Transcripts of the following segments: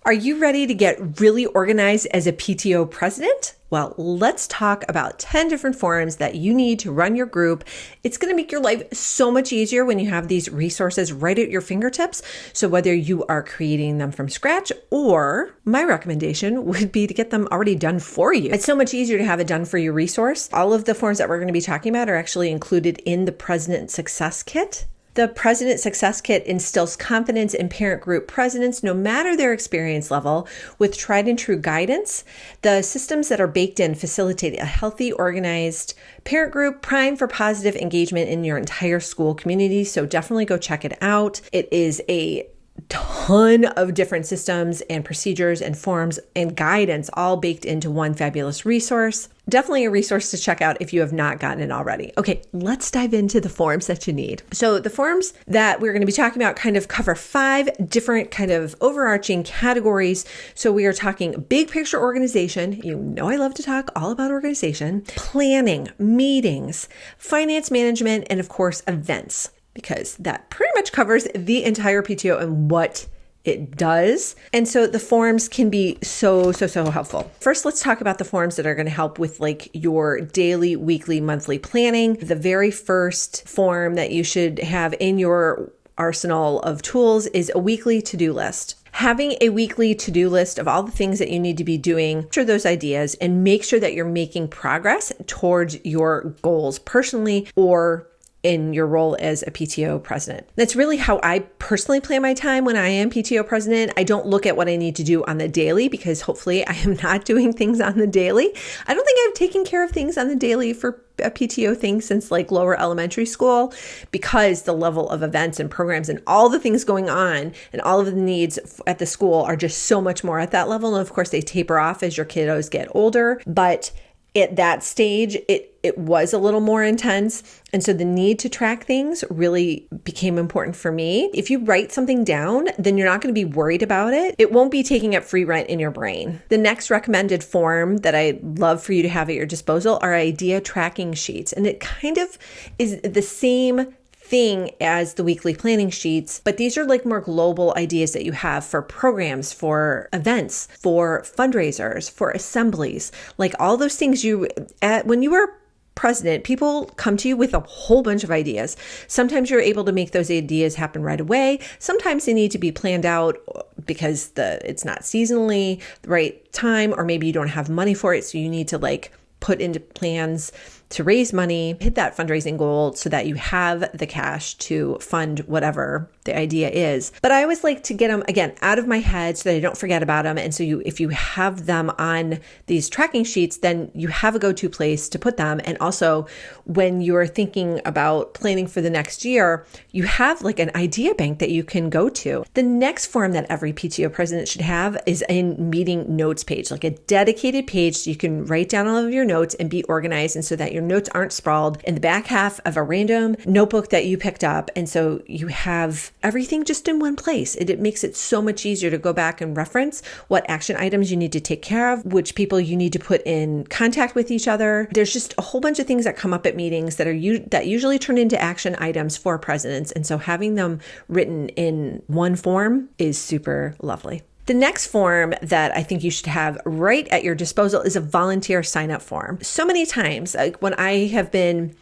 Are you ready to get really organized as a PTO president? Well, let's talk about 10 different forms that you need to run your group. It's going to make your life so much easier when you have these resources right at your fingertips. So whether you are creating them from scratch, or my recommendation would be to get them already done for you. It's so much easier to have a done for you resource. All of the forms that we're going to be talking about are actually included in the President Success Kit. The President Success Kit instills confidence in parent group presidents, no matter their experience level, with tried and true guidance. The systems that are baked in facilitate a healthy, organized parent group, primed for positive engagement in your entire school community. So definitely go check it out. It is a ton of different systems and procedures and forms and guidance all baked into one fabulous resource. Definitely a resource to check out if you have not gotten it already. Okay, let's dive into the forms that you need. So the forms that we're going to be talking about kind of cover 5 different kind of overarching categories. So we are talking big picture organization. You know I love to talk all about organization, planning, meetings, finance management, and of course, events, because that pretty much covers the entire PTO and what it does. And so the forms can be so helpful. First, let's talk about the forms that are going to help with like your daily, weekly, monthly planning. The very first form that you should have in your arsenal of tools is a weekly to-do list. Having a weekly to-do list of all the things that you need to be doing, capture those ideas and make sure that you're making progress towards your goals personally or in your role as a PTO president. That's really how I personally plan my time when I am PTO president. I don't look at what I need to do on the daily because hopefully I am not doing things on the daily. I don't think I've taken care of things on the daily for a PTO thing since like lower elementary school, because the level of events and programs and all the things going on and all of the needs at the school are just so much more at that level. And of course they taper off as your kiddos get older, but at that stage, it was a little more intense. And so the need to track things really became important for me. If you write something down, then you're not going to be worried about it. It won't be taking up free rent in your brain. The next recommended form that I'd love for you to have at your disposal are idea tracking sheets. And it kind of is the same thing as the weekly planning sheets, but these are like more global ideas that you have for programs, for events, for fundraisers, for assemblies, like all those things when you were president, people come to you with a whole bunch of ideas. Sometimes you're able to make those ideas happen right away. Sometimes they need to be planned out because it's not seasonally the right time, or maybe you don't have money for it. So you need to like put into plans to raise money, hit that fundraising goal so that you have the cash to fund whatever the idea is. But I always like to get them, again, out of my head so that I don't forget about them. And so if you have them on these tracking sheets, then you have a go-to place to put them. And also when you're thinking about planning for the next year, you have like an idea bank that you can go to. The next form that every PTO president should have is a meeting notes page, like a dedicated page so you can write down all of your notes and be organized, and so that your notes aren't sprawled in the back half of a random notebook that you picked up. And so you have everything just in one place. It makes it so much easier to go back and reference what action items you need to take care of, which people you need to put in contact with each other. There's just a whole bunch of things that come up at meetings that usually turn into action items for presidents. And so having them written in one form is super lovely. The next form that I think you should have right at your disposal is a volunteer sign-up form. So many times, like when I have been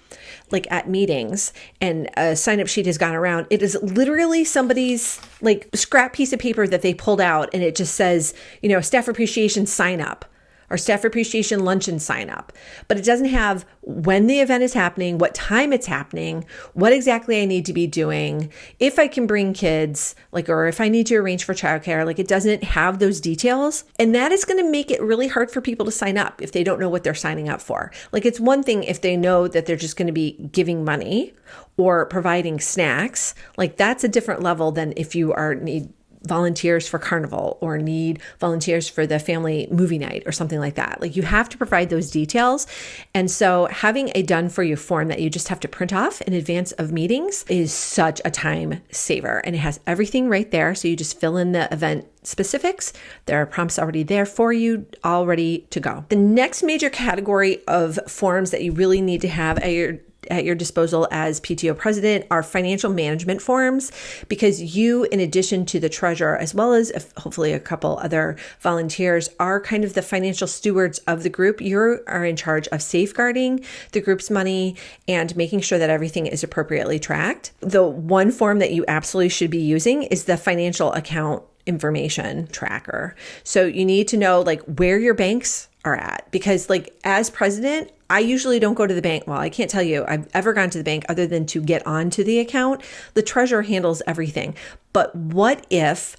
like at meetings and a sign-up sheet has gone around, it is literally somebody's like scrap piece of paper that they pulled out, and it just says, staff appreciation sign up, or staff appreciation luncheon sign up. But it doesn't have when the event is happening, what time it's happening, what exactly I need to be doing, if I can bring kids, or if I need to arrange for childcare. It doesn't have those details. And that is going to make it really hard for people to sign up if they don't know what they're signing up for. It's one thing if they know that they're just going to be giving money or providing snacks. That's a different level than if you need volunteers for carnival or need volunteers for the family movie night or something like that. You have to provide those details. And so having a done for you form that you just have to print off in advance of meetings is such a time saver. And it has everything right there. So you just fill in the event specifics. There are prompts already there for you, all ready to go. The next major category of forms that you really need to have at your at your disposal as PTO president are financial management forms, because you, in addition to the treasurer, as well as hopefully a couple other volunteers, are kind of the financial stewards of the group. You are in charge of safeguarding the group's money and making sure that everything is appropriately tracked. The one form that you absolutely should be using is the financial account information tracker. So you need to know like where your banks are at, because like as president, I usually don't go to the bank. Well, I can't tell you I've ever gone to the bank other than to get onto the account. The treasurer handles everything. But what if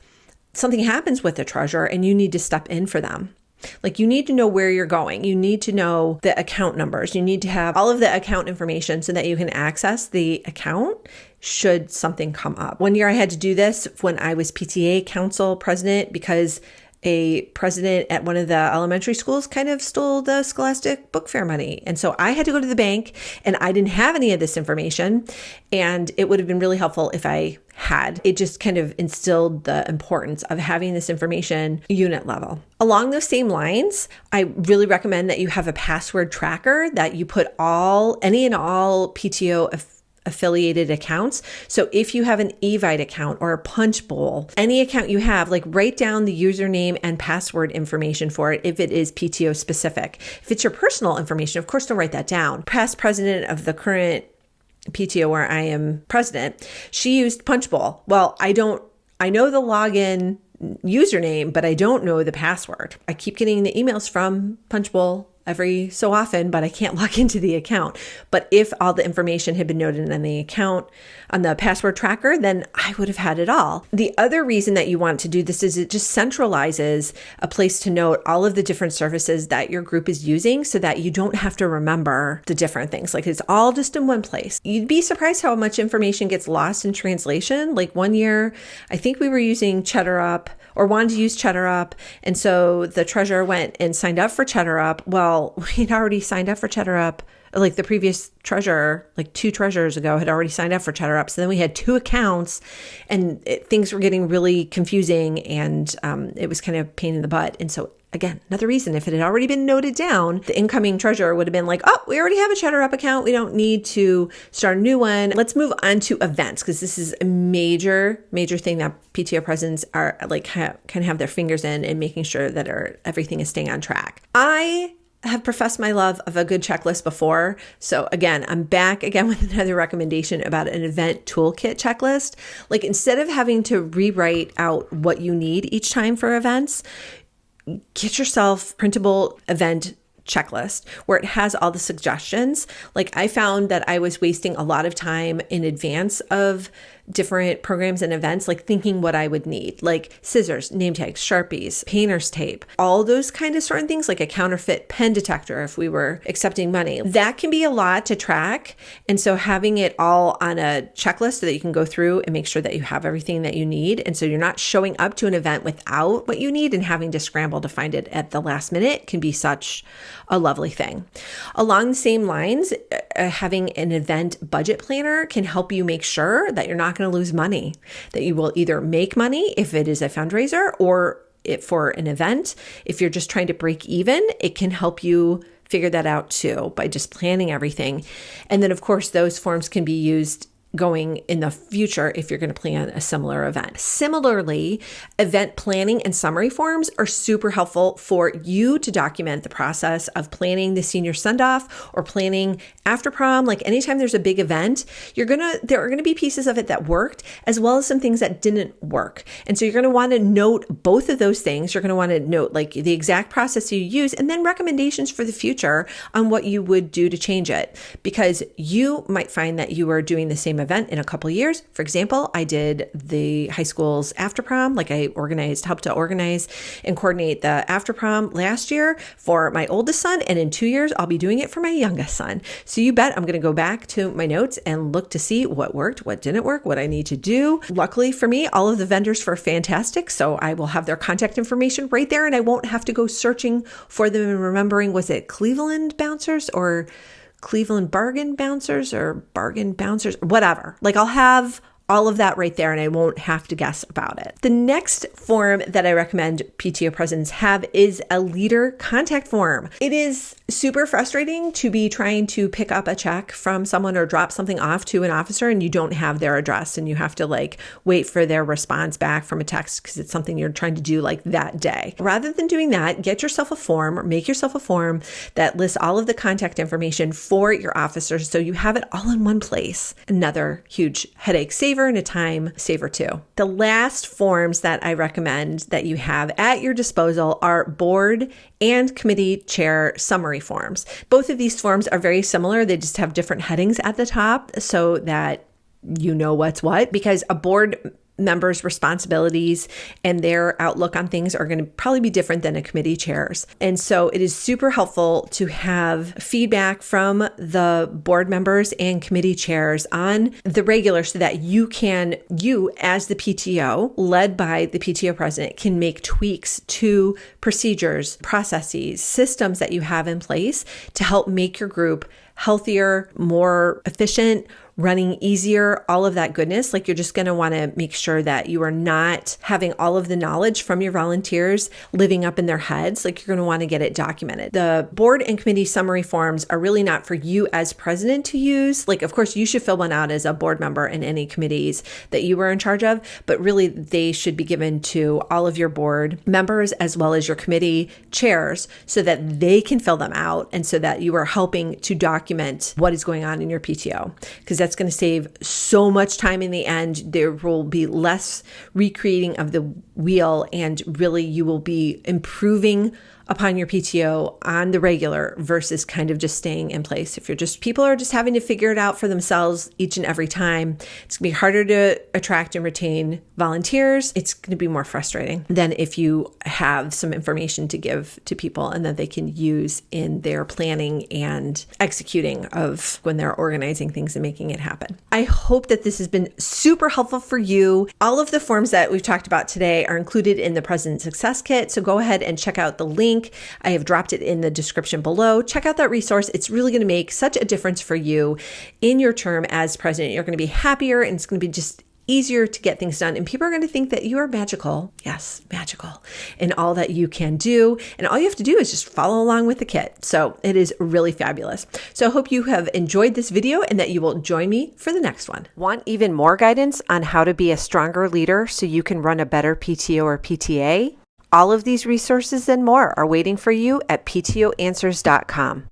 something happens with the treasurer and you need to step in for them? Like you need to know where you're going. You need to know the account numbers. You need to have all of the account information so that you can access the account should something come up. One year I had to do this when I was PTA council president, because a president at one of the elementary schools kind of stole the Scholastic Book Fair money. And so I had to go to the bank, and I didn't have any of this information. And it would have been really helpful if I had. It just kind of instilled the importance of having this information unit level. Along those same lines, I really recommend that you have a password tracker that you put any and all PTO affiliated accounts. So if you have an Evite account or a Punch Bowl, any account you have, like write down the username and password information for it if it is PTO specific. If it's your personal information, of course, don't write that down. Past president of the current PTO where I am president, she used Punch Bowl. Well, I know the login username, but I don't know the password. I keep getting the emails from Punch Bowl every so often, but I can't log into the account. But if all the information had been noted in the account on the password tracker, then I would have had it all. The other reason that you want to do this is it just centralizes a place to note all of the different services that your group is using so that you don't have to remember the different things. Like it's all just in one place. You'd be surprised how much information gets lost in translation. Like one year, I think we were using CheddarUp or wanted to use CheddarUp. And so the treasurer went and signed up for CheddarUp. Well, we'd already signed up for CheddarUp. Like the previous treasurer, like 2 treasurers ago, had already signed up for CheddarUp. So then we had 2 accounts, and things were getting really confusing, and it was kind of a pain in the butt. And so again, another reason, if it had already been noted down, the incoming treasurer would have been like, oh, we already have a CheddarUp account. We don't need to start a new one. Let's move on to events, because this is a major thing that PTO presidents are like kind of have their fingers in and making sure that everything is staying on track. I have professed my love of a good checklist before. So again, I'm back again with another recommendation about an event toolkit checklist. Like instead of having to rewrite out what you need each time for events, get yourself printable event checklist where it has all the suggestions. Like I found that I was wasting a lot of time in advance of different programs and events, like thinking what I would need, like scissors, name tags, Sharpies, painter's tape, all those kind of certain things, like a counterfeit pen detector if we were accepting money. That can be a lot to track. And so having it all on a checklist so that you can go through and make sure that you have everything that you need. And so you're not showing up to an event without what you need and having to scramble to find it at the last minute can be such a lovely thing. Along the same lines, having an event budget planner can help you make sure that you're not going to lose money, that you will either make money if it is a fundraiser or for an event. If you're just trying to break even, it can help you figure that out too by just planning everything. And then of course, those forms can be used going in the future if you're going to plan a similar event. Similarly, event planning and summary forms are super helpful for you to document the process of planning the senior send-off or planning after prom. Like anytime there's a big event, there are going to be pieces of it that worked as well as some things that didn't work. And so you're going to want to note both of those things. You're going to want to note like the exact process you use and then recommendations for the future on what you would do to change it, because you might find that you are doing the same event in a couple of years. For example, I did the high school's after prom, like I helped to organize and coordinate the after prom last year for my oldest son. And in 2 years, I'll be doing it for my youngest son. So you bet I'm going to go back to my notes and look to see what worked, what didn't work, what I need to do. Luckily for me, all of the vendors were fantastic. So I will have their contact information right there and I won't have to go searching for them and remembering, was it Cleveland Bouncers or Cleveland Bargain Bouncers or Bargain Bouncers, whatever. Like I'll have all of that right there, and I won't have to guess about it. The next form that I recommend PTO presidents have is a leader contact form. It is super frustrating to be trying to pick up a check from someone or drop something off to an officer and you don't have their address and you have to wait for their response back from a text because it's something you're trying to do that day. Rather than doing that, get yourself a form or make yourself a form that lists all of the contact information for your officers so you have it all in one place. Another huge headache saver and a time saver too. The last forms that I recommend that you have at your disposal are board and committee chair summary forms. Both of these forms are very similar. They just have different headings at the top so that you know what's what, because a board members' responsibilities and their outlook on things are going to probably be different than a committee chair's. And so it is super helpful to have feedback from the board members and committee chairs on the regular so that you as the PTO, led by the PTO president, can make tweaks to procedures, processes, systems that you have in place to help make your group healthier, more efficient, running easier, all of that goodness. You're just going to want to make sure that you are not having all of the knowledge from your volunteers living up in their heads. You're going to want to get it documented. The board and committee summary forms are really not for you as president to use. Of course, you should fill one out as a board member in any committees that you were in charge of, but really they should be given to all of your board members as well as your committee chairs so that they can fill them out and so that you are helping to document what is going on in your PTO. Because that's going to save so much time in the end. There will be less recreating of the wheel, and really you will be improving upon your PTO on the regular versus kind of just staying in place. If people are just having to figure it out for themselves each and every time, it's going to be harder to attract and retain volunteers. It's going to be more frustrating than if you have some information to give to people and that they can use in their planning and executing of when they're organizing things and making it happen. I hope that this has been super helpful for you. All of the forms that we've talked about today are included in the President Success Kit. So go ahead and check out the link. I have dropped it in the description below. Check out that resource. It's really going to make such a difference for you in your term as president. You're going to be happier and it's going to be just easier to get things done. And people are going to think that you are magical. Yes, magical in all that you can do. And all you have to do is just follow along with the kit. So it is really fabulous. So I hope you have enjoyed this video and that you will join me for the next one. Want even more guidance on how to be a stronger leader so you can run a better PTO or PTA? All of these resources and more are waiting for you at PTOanswers.com.